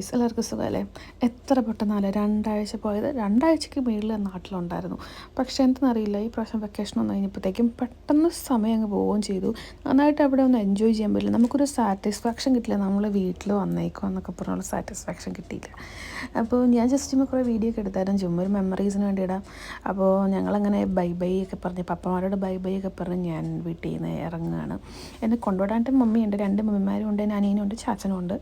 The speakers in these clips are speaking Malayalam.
ഗൈസ്, എല്ലാവർക്കും സുഖമല്ലേ? എത്ര പെട്ടെന്നല്ലേ 2 ആഴ്ച പോയത്. 2 ആഴ്ചയ്ക്ക് മുകളിൽ നാട്ടിലുണ്ടായിരുന്നു. പക്ഷേ എന്തെന്നറിയില്ല, ഈ പ്രാവശ്യം വെക്കേഷൻ വന്നു കഴിഞ്ഞപ്പോഴത്തേക്കും പെട്ടെന്ന് സമയം അങ്ങ് പോവുകയും ചെയ്തു. നന്നായിട്ട് അവിടെ ഒന്ന് എൻജോയ് ചെയ്യാൻ പറ്റില്ല. നമുക്കൊരു സാറ്റിസ്ഫാക്ഷൻ കിട്ടില്ല. നമ്മൾ വീട്ടിൽ വന്നേക്കോ എന്നൊക്കെ പറഞ്ഞുള്ള സാറ്റിസ്ഫാക്ഷൻ കിട്ടിയില്ല. അപ്പോൾ ഞാൻ ജസ്റ്റ് ചുമ്മാ കുറേ വീഡിയോ ഒക്കെ എടുത്തായിരുന്നു, ചുമ്മാ ഒരു മെമ്മറീസിന് വേണ്ടി ഇടാം. അപ്പോൾ ഞങ്ങളങ്ങനെ ബൈ ബൈ ഒക്കെ പറഞ്ഞ് പപ്പമാരോട് ബൈ ബൈ ഒക്കെ പറഞ്ഞ് ഞാൻ വീട്ടിൽ നിന്ന് ഇറങ്ങുകയാണ്. എന്നെ കൊണ്ടുവിടാനായിട്ട് മമ്മിയുണ്ട്, 2 മമ്മിമാരും ഉണ്ട്, എൻ്റെ അനിയനും ഉണ്ട്, ചാച്ചനും ഉണ്ട്.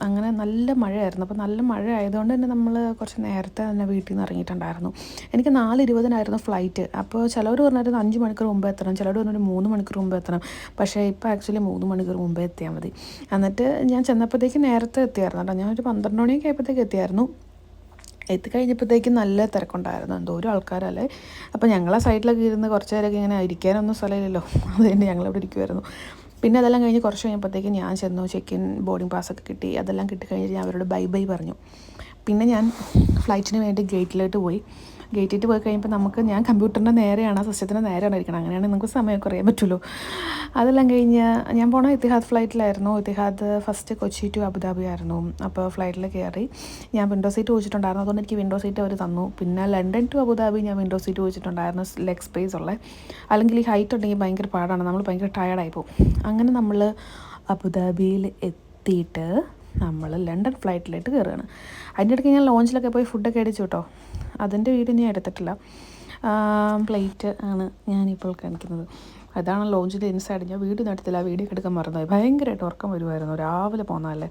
അങ്ങനെ നല്ല മഴയായിരുന്നു. അപ്പോൾ നല്ല മഴ ആയതുകൊണ്ട് തന്നെ നമ്മൾ കുറച്ച് നേരത്തെ തന്നെ വീട്ടിൽ നിന്ന് ഇറങ്ങിയിട്ടുണ്ടായിരുന്നു. എനിക്ക് 4:20 ഫ്ലൈറ്റ്. അപ്പോൾ ചിലവർ പറഞ്ഞായിരുന്നു 5 മണിക്കൂർ മുമ്പ് എത്തണം, ചിലവർ പറഞ്ഞൊരു 3 മണിക്കൂർ മുമ്പ് എത്തണം. പക്ഷേ ഇപ്പോൾ ആക്ച്വലി 3 മണിക്കൂർ മുമ്പേ എത്തിയാൽ മതി. എന്നിട്ട് ഞാൻ ചെന്നപ്പോഴത്തേക്ക് നേരത്തെ എത്തിയായിരുന്നു കേട്ടോ. ഞാനൊരു 12 മണിയൊക്കെ ആയപ്പോഴത്തേക്ക് എത്തിയായിരുന്നു. എത്തിക്കഴിഞ്ഞപ്പോഴത്തേക്കും നല്ല തിരക്കുണ്ടായിരുന്നു, എന്തോരം ആൾക്കാരല്ലേ. അപ്പോൾ ഞങ്ങളെ സൈഡിലൊക്കെ ഇരുന്ന് കുറച്ച് നേരമൊക്കെ ഇങ്ങനെ ഇരിക്കാനൊന്നും സ്ഥലമില്ലല്ലോ, അതുകൊണ്ട് ഞങ്ങളിവിടെ ഇരിക്കുമായിരുന്നു. പിന്നെ അതെല്ലാം കഴിഞ്ഞ് കുറച്ച് കഴിഞ്ഞപ്പോഴത്തേക്കും ഞാൻ ചെന്നു, ചെക്ക് ഇൻ ബോർഡിംഗ് പാസ്സൊക്കെ കിട്ടി. അതെല്ലാം കിട്ടിക്കഴിഞ്ഞിട്ട് ഞാൻ അവരോട് ബൈ ബൈ പറഞ്ഞു. പിന്നെ ഞാൻ ഫ്ലൈറ്റിന് വേണ്ടി ഗേറ്റിലോട്ട് പോയി. ഗേറ്റിൽ പോയി കഴിയുമ്പോൾ ഞാൻ കമ്പ്യൂട്ടറിൻ്റെ നേരെയാണ്, സിസ്റ്റത്തിൻ്റെ നേരെയാണ് ഇരിക്കണം. അങ്ങനെയാണെങ്കിൽ നമുക്ക് സമയമൊക്കെ അറിയാൻ പറ്റുമല്ലോ. അതെല്ലാം കഴിഞ്ഞ് ഞാൻ പോണ ഇത്തിഹാദ് ഫ്ലൈറ്റിലായിരുന്നു. Etihad first Kochi to Abu Dhabi ആയിരുന്നു. അപ്പോൾ ഫ്ലൈറ്റിൽ കയറി ഞാൻ വിൻഡോ സീറ്റ് ചോദിച്ചിട്ടുണ്ടായിരുന്നു, അതുകൊണ്ട് എനിക്ക് വിൻഡോ സീറ്റ് അവർ തന്നു. പിന്നെ ലണ്ടൻ ടു അബുദാബി ഞാൻ വിൻഡോ സീറ്റ് ചോദിച്ചിട്ടുണ്ടായിരുന്നു, ലെഗ് സ്പേസ് ഉള്ളത്. അല്ലെങ്കിൽ ഈ ഹൈറ്റ് ഉണ്ടെങ്കിൽ ഭയങ്കര പാടാണ്, നമ്മൾ ഭയങ്കര ടയർഡായി പോകും. അങ്ങനെ നമ്മൾ അബുദാബിയിൽ എത്തിയിട്ട് നമ്മൾ ലണ്ടൻ ഫ്ലൈറ്റിലോട്ട് കയറുകയാണ്. അതിൻ്റെ ഇടയ്ക്ക് ഞാൻ ലോഞ്ചിലൊക്കെ പോയി ഫുഡൊക്കെ അടിച്ചു കേട്ടോ. അതിൻ്റെ വീഡിയോ ഞാൻ എടുത്തിട്ടില്ല. പ്ലേറ്റ് ആണ് ഞാനിപ്പോൾ കാണിക്കുന്നത്. അതാണ് ലോഞ്ചിൻ്റെ ഇൻസൈഡ്. ഞാൻ വീഡിയോ എടുത്തില്ല, വീഡിയോ എടുക്കാൻ മറന്നുപോയി. ഭയങ്കരമായിട്ട് ഉറക്കം വരുമായിരുന്നു, രാവിലെ പോകുന്നതല്ലേ.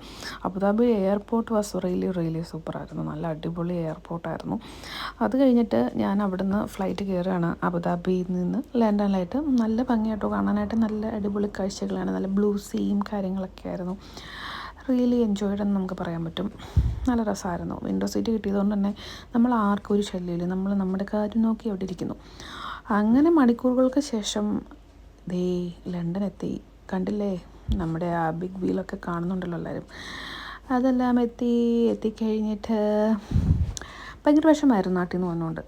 അബുദാബി എയർപോർട്ട് വാസ് റിയലി സൂപ്പറായിരുന്നു, നല്ല അടിപൊളി എയർപോർട്ടായിരുന്നു. അത് കഴിഞ്ഞിട്ട് ഞാൻ അവിടുന്ന് ഫ്ലൈറ്റ് കയറുകയാണ് അബുദാബിയിൽ നിന്ന് ലണ്ടനിലായിട്ട്. നല്ല ഭംഗിയായിട്ടോ കാണാനായിട്ട്, നല്ല അടിപൊളി കാഴ്ചകളാണ്, നല്ല ബ്ലൂ സീയും കാര്യങ്ങളൊക്കെ ആയിരുന്നു. റിയലി എൻജോയ്ഡ് എന്ന് നമുക്ക് പറയാൻ പറ്റും. നല്ല രസമായിരുന്നു. വിൻഡോ സീറ്റ് കിട്ടിയതുകൊണ്ട് തന്നെ നമ്മൾ ആർക്കും ഒരു ശല്യമില്ല, നമ്മൾ നമ്മുടെ കാര്യം നോക്കി അവിടെ ഇരിക്കുന്നു. അങ്ങനെ മണിക്കൂറുകൾക്ക് ശേഷം ദേ ലണ്ടൻ എത്തി. കണ്ടില്ലേ, നമ്മുടെ ആ ബിഗ് വീലൊക്കെ കാണുന്നുണ്ടല്ലോ എല്ലാവരും. അതെല്ലാം എത്തിക്കഴിഞ്ഞിട്ട് ഭയങ്കര വിഷമമായിരുന്നു നാട്ടിൽ നിന്ന് വന്നുകൊണ്ട്.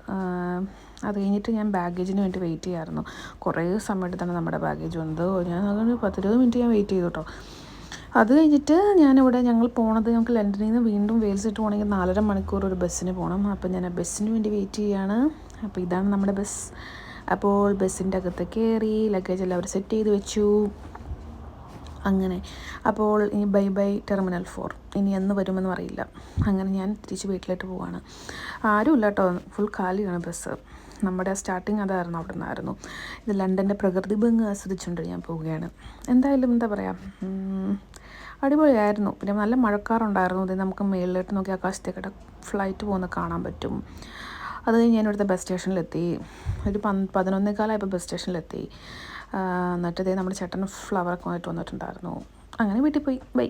അത് കഴിഞ്ഞിട്ട് ഞാൻ ബാഗേജിന് വേണ്ടി വെയിറ്റ് ചെയ്യായിരുന്നു. കുറേ സമയം എടുത്താണ് നമ്മുടെ ബാഗേജ് വന്നത്. ഞാൻ അതൊരു 10-20 മിനിറ്റ് ഞാൻ വെയിറ്റ് ചെയ്തു കേട്ടോ. അത് കഴിഞ്ഞിട്ട് ഞങ്ങൾ പോണത്, ഞങ്ങൾക്ക് ലണ്ടനിൽ നിന്ന് വീണ്ടും വെയിൽസിട്ട് പോകണമെങ്കിൽ 4.5 മണിക്കൂർ ഒരു ബസ്സിന് പോകണം. അപ്പോൾ ഞാൻ ആ ബസ്സിന് വേണ്ടി വെയിറ്റ് ചെയ്യുകയാണ്. അപ്പോൾ ഇതാണ് നമ്മുടെ ബസ്. അപ്പോൾ ബസ്സിൻ്റെ അകത്ത് കയറി ലഗേജ് എല്ലാം അവർ സെറ്റ് ചെയ്ത് വെച്ചു. അങ്ങനെ അപ്പോൾ ഇനി ബൈ ബൈ ടെർമിനൽ 4. ഇനി എന്ന് വരുമെന്നും അറിയില്ല. അങ്ങനെ ഞാൻ തിരിച്ച് വീട്ടിലോട്ട് പോവാണ്. ആരുമില്ല കേട്ടോ, ഫുൾ കാലിയാണ് ബസ്. നമ്മുടെ സ്റ്റാർട്ടിങ് അതായിരുന്നു, അവിടെ നിന്നായിരുന്നു. ഇത് ലണ്ടൻ്റെ പ്രകൃതി ഭംഗി ആസ്വദിച്ചുകൊണ്ട് ഞാൻ പോവുകയാണ്. എന്തായാലും എന്താ പറയുക, അടിപൊളിയായിരുന്നു. പിന്നെ നല്ല മഴക്കാറുണ്ടായിരുന്നു. ഇത് നമുക്ക് മേളിലോട്ട് നോക്കി ആകാശത്തേക്കിടെ ഫ്ലൈറ്റ് പോകുന്ന കാണാൻ പറ്റും. അത് കഴിഞ്ഞ് ഞാൻ ഇവിടുത്തെ ബസ് സ്റ്റേഷനിലെത്തി. ഒരു 11:15 ബസ് സ്റ്റേഷനിലെത്തി. എന്നിട്ട് നമ്മുടെ ചേട്ടൻ ഫ്ലവറൊക്കെ ആയിട്ട് വന്നിട്ടുണ്ടായിരുന്നു. അങ്ങനെ വീട്ടിൽ പോയി. ബൈ.